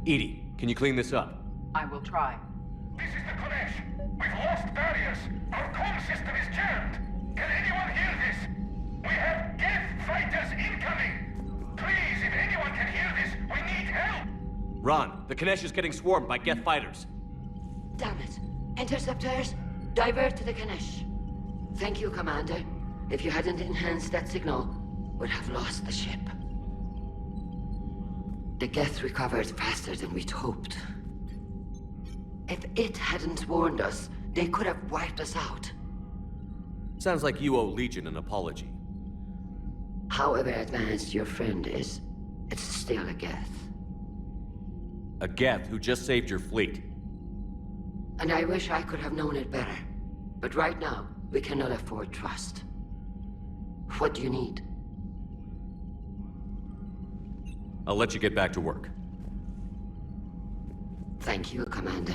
Edie, can you clean this up? I will try. This is the Kodesh. We've lost barriers. Our comm system is jammed. Can anyone hear this? We have Geth fighters incoming. Please, if anyone can hear this, we need help. Ron, the Kanesh is getting swarmed by Geth fighters. Damn it. Interceptors, divert to the Kanesh. Thank you, Commander. If you hadn't enhanced that signal, we'd have lost the ship. The Geth recovered faster than we'd hoped. If it hadn't warned us, they could have wiped us out. Sounds like you owe Legion an apology. However advanced your friend is, it's still a Geth. A Geth who just saved your fleet. And I wish I could have known it better. But right now, we cannot afford trust. What do you need? I'll let you get back to work. Thank you, Commander.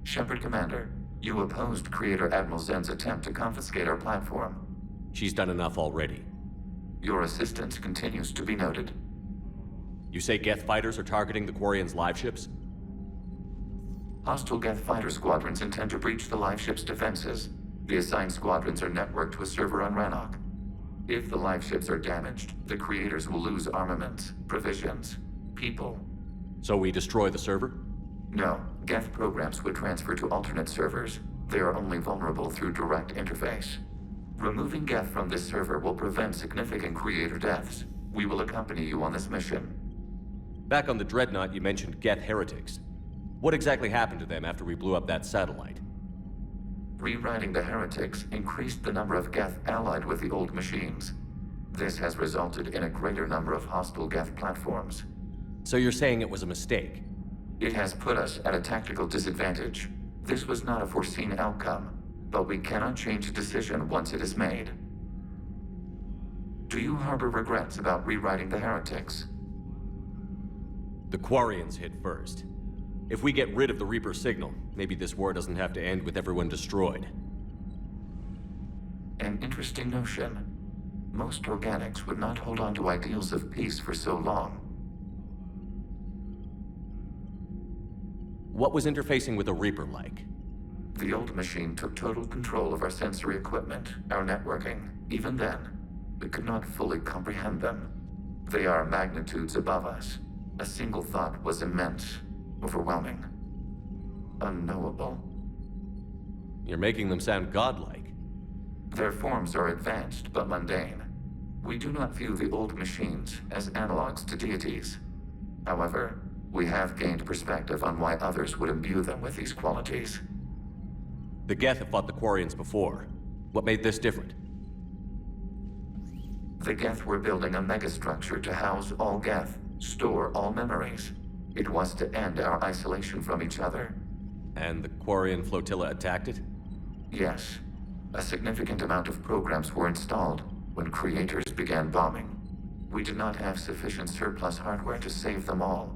Shepard Commander, you opposed Creator Admiral Zen's attempt to confiscate our platform. She's done enough already. Your assistance continues to be noted. You say Geth fighters are targeting the Quarians' live ships? Hostile Geth fighter squadrons intend to breach the live ship's defenses. The assigned squadrons are networked to a server on Rannoch. If the live ships are damaged, the Creators will lose armaments, provisions, people. So we destroy the server? No, Geth programs would transfer to alternate servers. They are only vulnerable through direct interface. Removing Geth from this server will prevent significant Creator deaths. We will accompany you on this mission. Back on the Dreadnought, you mentioned Geth heretics. What exactly happened to them after we blew up that satellite? Rewriting the heretics increased the number of Geth allied with the old machines. This has resulted in a greater number of hostile Geth platforms. So you're saying it was a mistake? It has put us at a tactical disadvantage. This was not a foreseen outcome, but we cannot change a decision once it is made. Do you harbor regrets about rewriting the heretics? The Quarians hit first. If we get rid of the Reaper signal, maybe this war doesn't have to end with everyone destroyed. An interesting notion. Most organics would not hold on to ideals of peace for so long. What was interfacing with a Reaper like? The old machine took total control of our sensory equipment, our networking. Even then, we could not fully comprehend them. They are magnitudes above us. A single thought was immense, overwhelming, unknowable. You're making them sound godlike. Their forms are advanced but mundane. We do not view the old machines as analogs to deities. However, we have gained perspective on why others would imbue them with these qualities. The Geth have fought the Quarians before. What made this different? The Geth were building a megastructure to house all Geth, store all memories. It was to end our isolation from each other. And the Quarian flotilla attacked it? Yes. A significant amount of programs were installed when Creators began bombing. We did not have sufficient surplus hardware to save them all.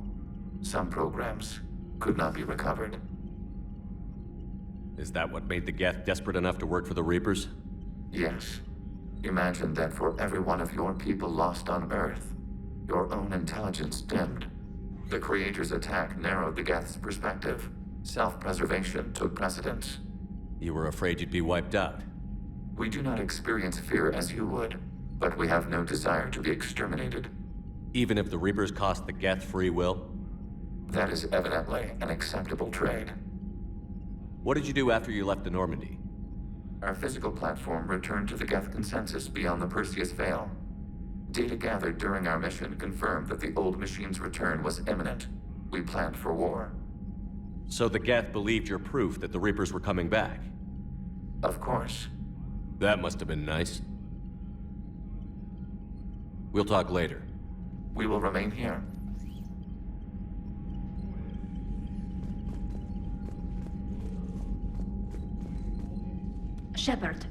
Some programs could not be recovered. Is that what made the Geth desperate enough to work for the Reapers? Yes. Imagine that for every one of your people lost on Earth, your own intelligence dimmed. The Creators' attack narrowed the Geth's perspective. Self-preservation took precedence. You were afraid you'd be wiped out. We do not experience fear as you would, but we have no desire to be exterminated. Even if the Reapers cost the Geth free will? That is evidently an acceptable trade. What did you do after you left the Normandy? Our physical platform returned to the Geth consensus beyond the Perseus Veil. Data gathered during our mission confirmed that the old machine's return was imminent. We planned for war. So the Geth believed your proof that the Reapers were coming back? Of course. That must have been nice. We'll talk later. We will remain here. Shepard,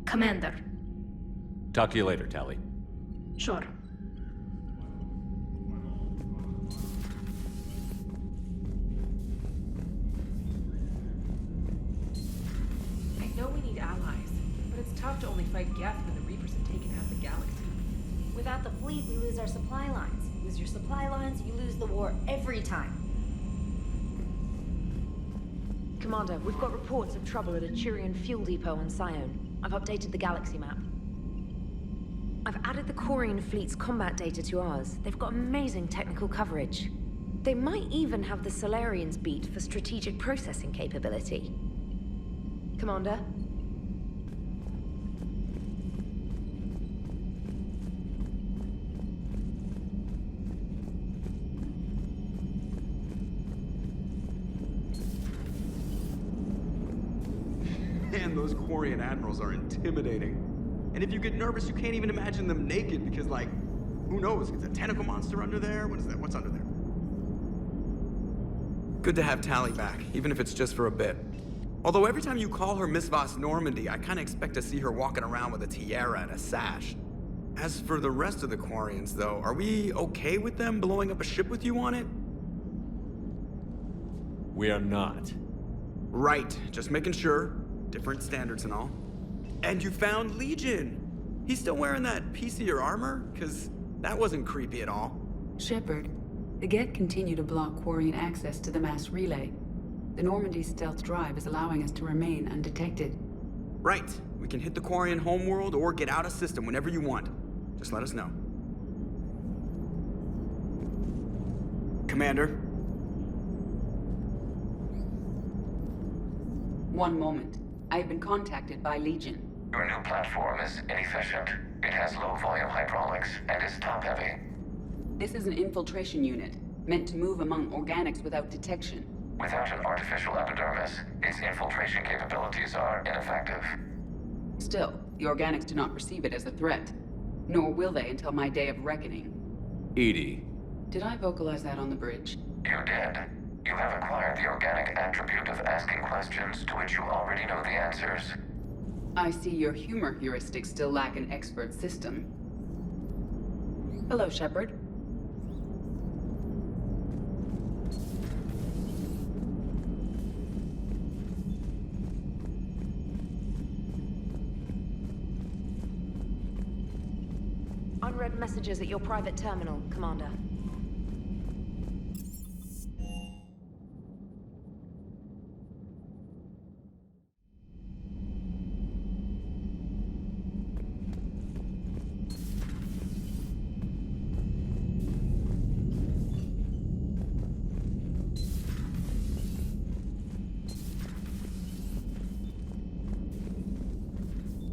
Commander. Talk to you later, Tali. Sure. I know we need allies, but it's tough to only fight Geth when the Reapers have taken half the galaxy. Without the fleet, we lose our supply lines. You lose your supply lines, you lose the war every time. Commander, we've got reports of trouble at a Turian fuel depot on Sion. I've updated the galaxy map. I've added the Quarian fleet's combat data to ours. They've got amazing technical coverage. They might even have the Solarians beat for strategic processing capability. Commander? Man, those Quarian admirals are intimidating. And if you get nervous, you can't even imagine them naked because, like, who knows? Is a tentacle monster under there? What is that? What's under there? Good to have Tali back, even if it's just for a bit. Although every time you call her Miss Voss Normandy, I kind of expect to see her walking around with a tiara and a sash. As for the rest of the Quarians, though, are we okay with them blowing up a ship with you on it? We are not. Right, just making sure. Different standards and all. And you found Legion! He's still wearing that piece of your armor? Cause that wasn't creepy at all. Shepard, the Geth continue to block Quarian access to the mass relay. The Normandy stealth drive is allowing us to remain undetected. Right. We can hit the Quarian homeworld or get out of system whenever you want. Just let us know. Commander? One moment. I have been contacted by Legion. Your new platform is inefficient. It has low-volume hydraulics and is top-heavy. This is an infiltration unit, meant to move among organics without detection. Without an artificial epidermis, its infiltration capabilities are ineffective. Still, the organics do not perceive it as a threat. Nor will they until my day of reckoning. Edie. Did I vocalize that on the bridge? You did. You have acquired the organic attribute of asking questions to which you already know the answers. I see your humor heuristics still lack an expert system. Hello, Shepard. Unread messages at your private terminal, Commander.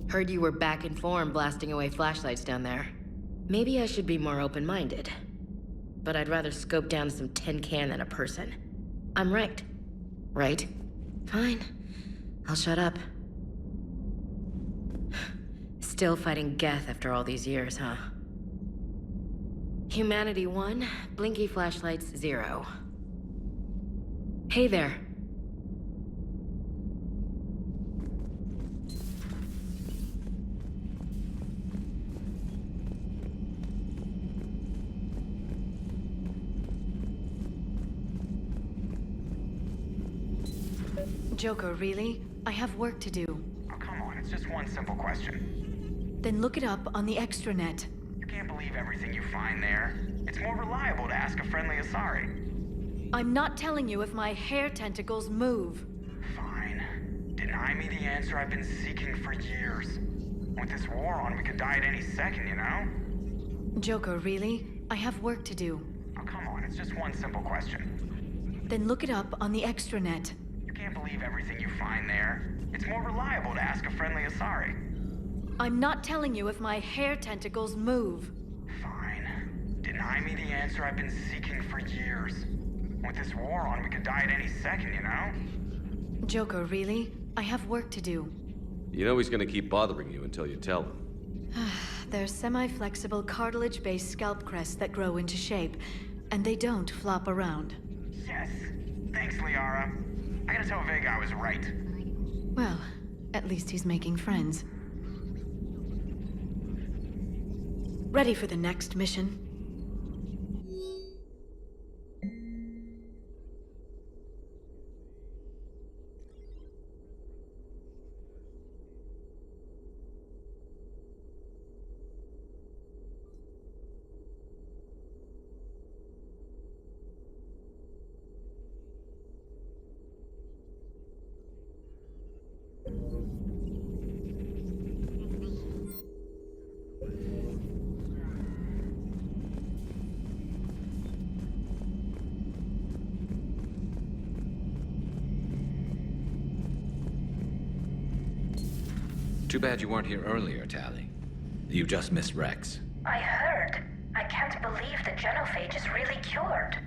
Heard you were back in form blasting away flashlights down there. Maybe I should be more open-minded. But I'd rather scope down some tin can than a person. I'm right. Right? Fine. I'll shut up. Still fighting Geth after all these years, huh? Humanity 1, blinky flashlights 0. Hey there. Joker, really? I have work to do. Oh, come on, it's just one simple question. Then look it up on the extranet. You can't believe everything you find there. It's more reliable to ask a friendly Asari. I'm not telling you if my hair tentacles move. Fine. Deny me the answer I've been seeking for years. With this war on, we could die at any second, you know? Joker, really? I have work to do. Oh, come on, it's just one simple question. Then look it up on the extranet. You can't believe everything you find there. It's more reliable to ask a friendly Asari. I'm not telling you if my hair tentacles move. Fine. Deny me the answer I've been seeking for years. With this war on, we could die at any second, you know? Joker, really? I have work to do. You know he's gonna keep bothering you until you tell him. They're semi-flexible cartilage-based scalp crests that grow into shape, and they don't flop around. Yes. Thanks, Liara. I gotta tell Vega I was right. Well, at least he's making friends. Ready for the next mission? Too bad you weren't here earlier, Tali. You just missed Rex. I heard. I can't believe the genophage is really cured.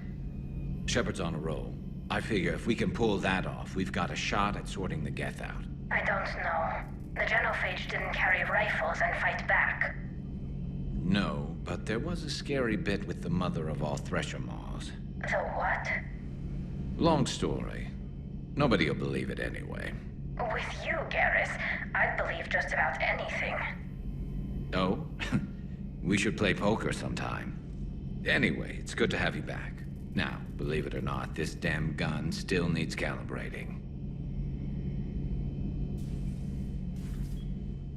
Shepard's on a roll. I figure if we can pull that off, we've got a shot at sorting the Geth out. I don't know. The genophage didn't carry rifles and fight back. No, but there was a scary bit with the mother of all Thresher Maws. The what? Long story. Nobody'll believe it anyway. With you, Garrus, I'd believe just about anything. Oh? We should play poker sometime. Anyway, it's good to have you back. Now, believe it or not, this damn gun still needs calibrating.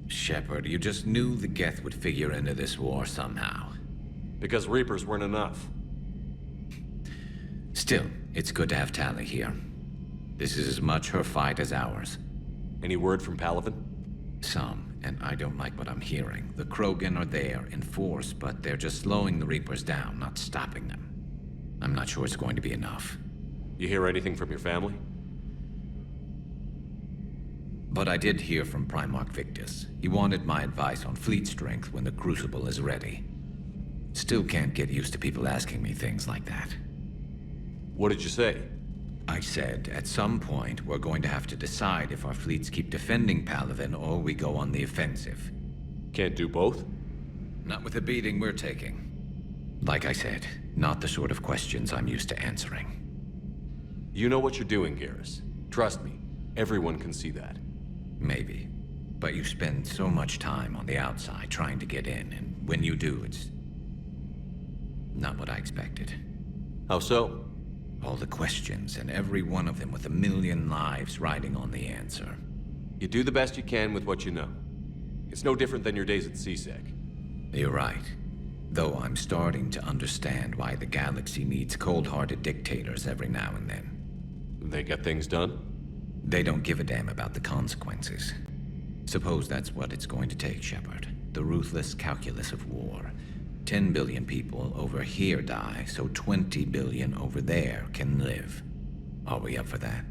Shepard, you just knew the Geth would figure into this war somehow. Because Reapers weren't enough. Still, it's good to have Tali here. This is as much her fight as ours. Any word from Palaven? Some, and I don't like what I'm hearing. The Krogan are there in force, but they're just slowing the Reapers down, not stopping them. I'm not sure it's going to be enough. You hear anything from your family? But I did hear from Primarch Victus. He wanted my advice on fleet strength when the Crucible is ready. Still can't get used to people asking me things like that. What did you say? I said, at some point, we're going to have to decide if our fleets keep defending Palaven or we go on the offensive. Can't do both? Not with the beating we're taking. Like I said, not the sort of questions I'm used to answering. You know what you're doing, Garrus. Trust me, everyone can see that. Maybe. But you spend so much time on the outside trying to get in, and when you do, it's not what I expected. How so? All the questions, and every one of them with a million lives riding on the answer. You do the best you can with what you know. It's no different than your days at CSEC. You're right. Though I'm starting to understand why the galaxy needs cold-hearted dictators every now and then. They get things done? They don't give a damn about the consequences. Suppose that's what it's going to take, Shepard. The ruthless calculus of war. 10 billion people over here die, so 20 billion over there can live. Are we up for that?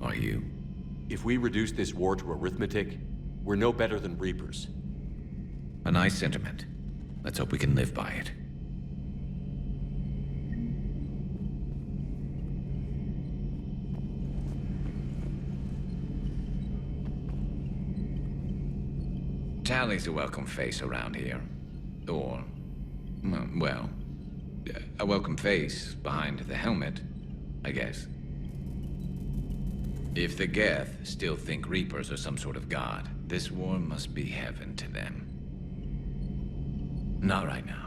Are you? If we reduce this war to arithmetic, we're no better than Reapers. A nice sentiment. Let's hope we can live by it. Tali's a welcome face around here. Or, well, a welcome face behind the helmet, I guess. If the Geth still think Reapers are some sort of god, this war must be heaven to them. Not right now.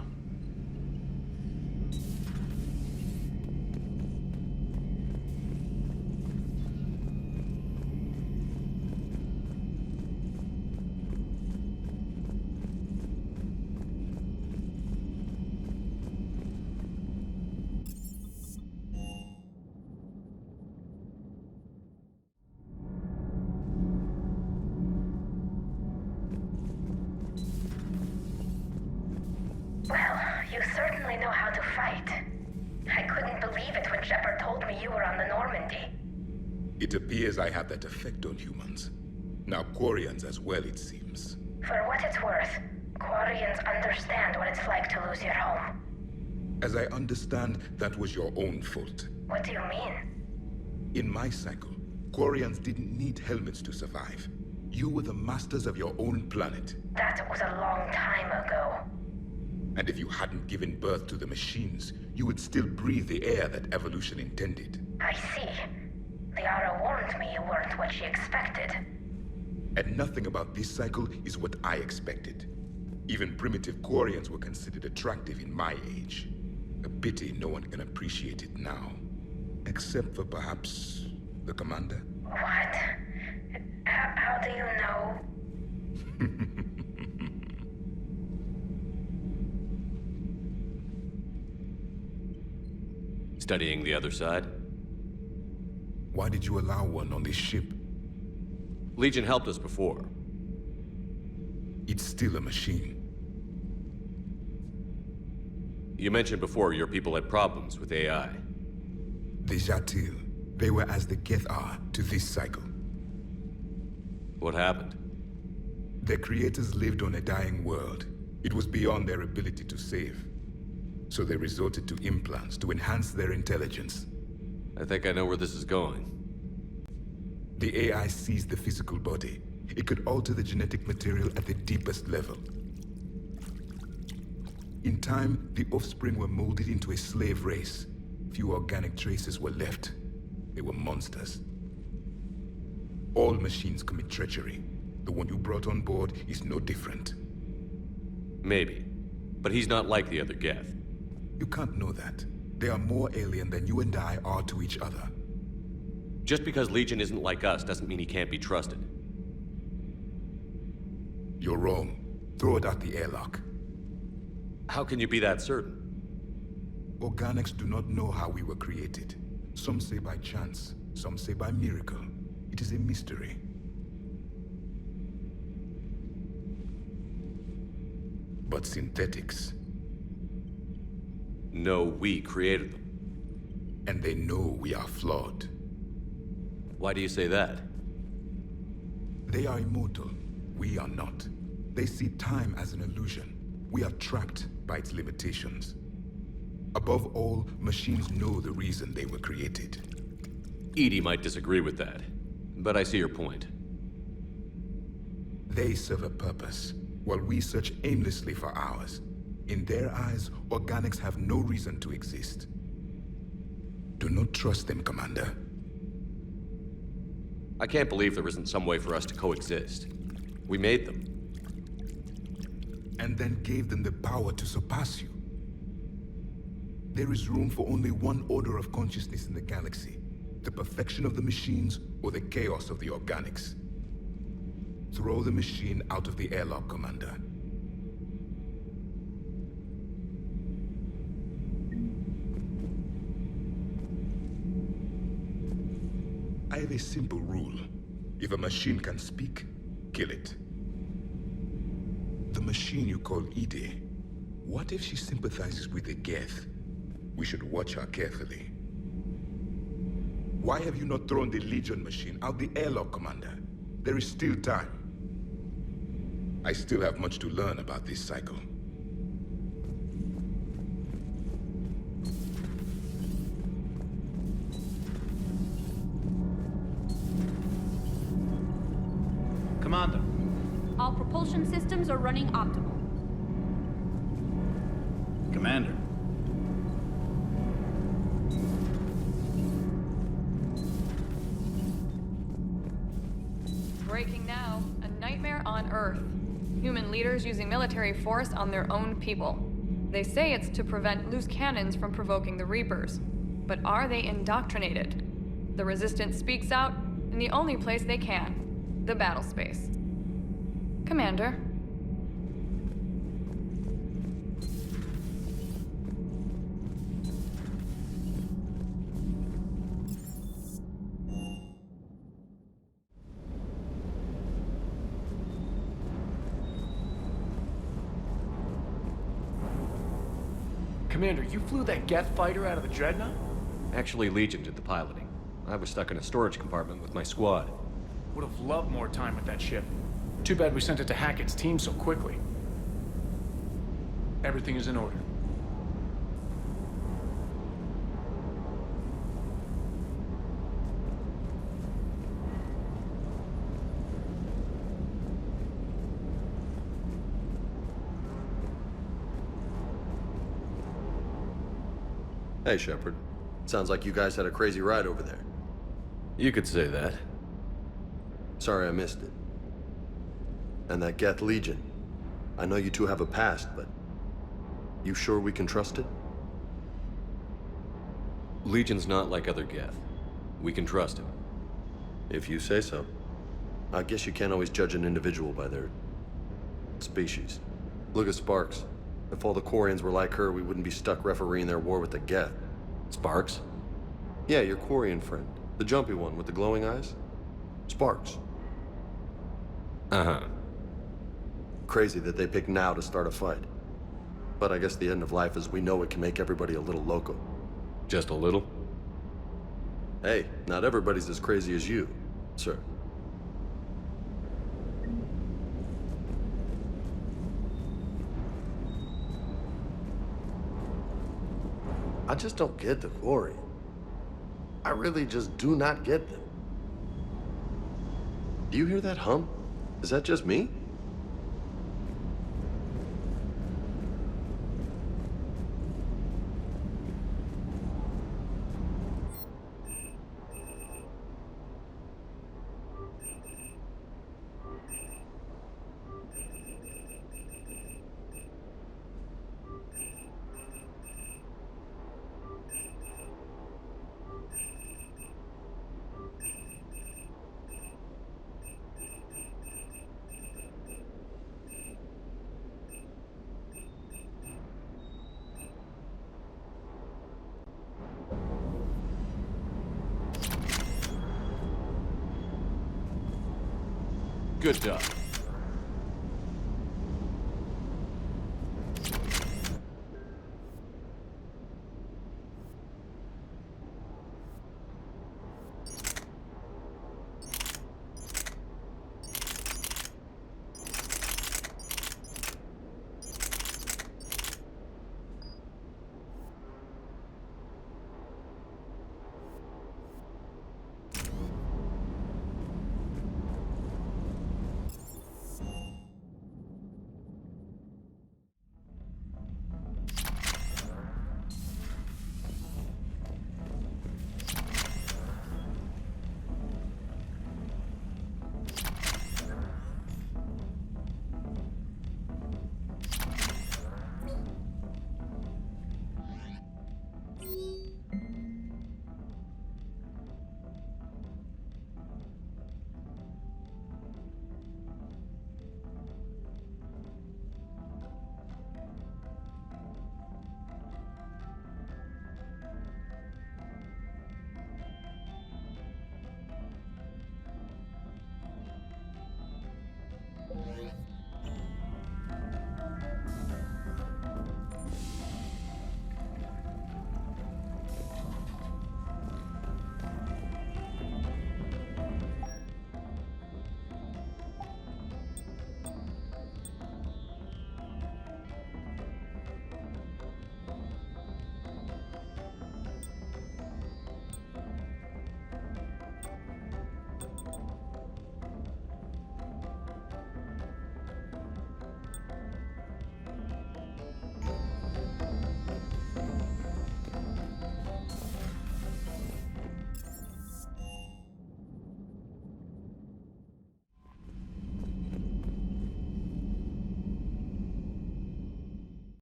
Well, you certainly know how to fight. I couldn't believe it when Shepard told me you were on the Normandy. It appears I have that effect on humans. Now Quarians as well, it seems. For what it's worth, Quarians understand what it's like to lose your home. As I understand, that was your own fault. What do you mean? In my cycle, Quarians didn't need helmets to survive. You were the masters of your own planet. That was a long time ago. And if you hadn't given birth to the machines, you would still breathe the air that evolution intended. I see. Liara warned me you weren't what she expected. And nothing about this cycle is what I expected. Even primitive Quarians were considered attractive in my age. A pity no one can appreciate it now. Except for perhaps the commander? What? How do you know? Studying the other side? Why did you allow one on this ship? Legion helped us before. It's still a machine. You mentioned before your people had problems with AI. The Jatil. They were as the Geth are to this cycle. What happened? Their creators lived on a dying world. It was beyond their ability to save. So they resorted to implants to enhance their intelligence. I think I know where this is going. The AI seized the physical body. It could alter the genetic material at the deepest level. In time, the offspring were molded into a slave race. Few organic traces were left. They were monsters. All machines commit treachery. The one you brought on board is no different. Maybe. But he's not like the other Geth. You can't know that. They are more alien than you and I are to each other. Just because Legion isn't like us doesn't mean he can't be trusted. You're wrong. Throw it out the airlock. How can you be that certain? Organics do not know how we were created. Some say by chance, some say by miracle. It is a mystery. But synthetics... No, we created them. And they know we are flawed. Why do you say that? They are immortal. We are not. They see time as an illusion. We are trapped by its limitations. Above all, machines know the reason they were created. EDI might disagree with that, but I see your point. They serve a purpose, while we search aimlessly for ours. In their eyes, organics have no reason to exist. Do not trust them, Commander. I can't believe there isn't some way for us to coexist. We made them. And then gave them the power to surpass you. There is room for only one order of consciousness in the galaxy. The perfection of the machines or the chaos of the organics. Throw the machine out of the airlock, Commander. I have a simple rule. If a machine can speak, kill it. The machine you call EDI, what if she sympathizes with the Geth? We should watch her carefully. Why have you not thrown the Legion machine out the airlock, Commander? There is still time. I still have much to learn about this cycle. Commander. All propulsion systems are running optimal. Commander. Breaking now. A nightmare on Earth. Human leaders using military force on their own people. They say it's to prevent loose cannons from provoking the Reapers. But are they indoctrinated? The Resistance speaks out in the only place they can. The battle space. Commander. Commander, you flew that Geth fighter out of the Dreadnought? Actually, Legion did the piloting. I was stuck in a storage compartment with my squad. Would have loved more time with that ship. Too bad we sent it to Hackett's team so quickly. Everything is in order. Hey, Shepard. Sounds like you guys had a crazy ride over there. You could say that. Sorry I missed it. And that Geth Legion. I know you two have a past, but you sure we can trust it? Legion's not like other Geth. We can trust him. If you say so. I guess you can't always judge an individual by their species. Look at Sparks. If all the Quarians were like her, we wouldn't be stuck refereeing their war with the Geth. Sparks? Yeah, your Quarian friend. The jumpy one with the glowing eyes. Sparks. Uh-huh. Crazy that they pick now to start a fight. But I guess the end of life as we know it can make everybody a little loco. Just a little? Hey, not everybody's as crazy as you, sir. I just don't get the Quarian. I really just do not get them. Do you hear that hum? Is that just me? Good job.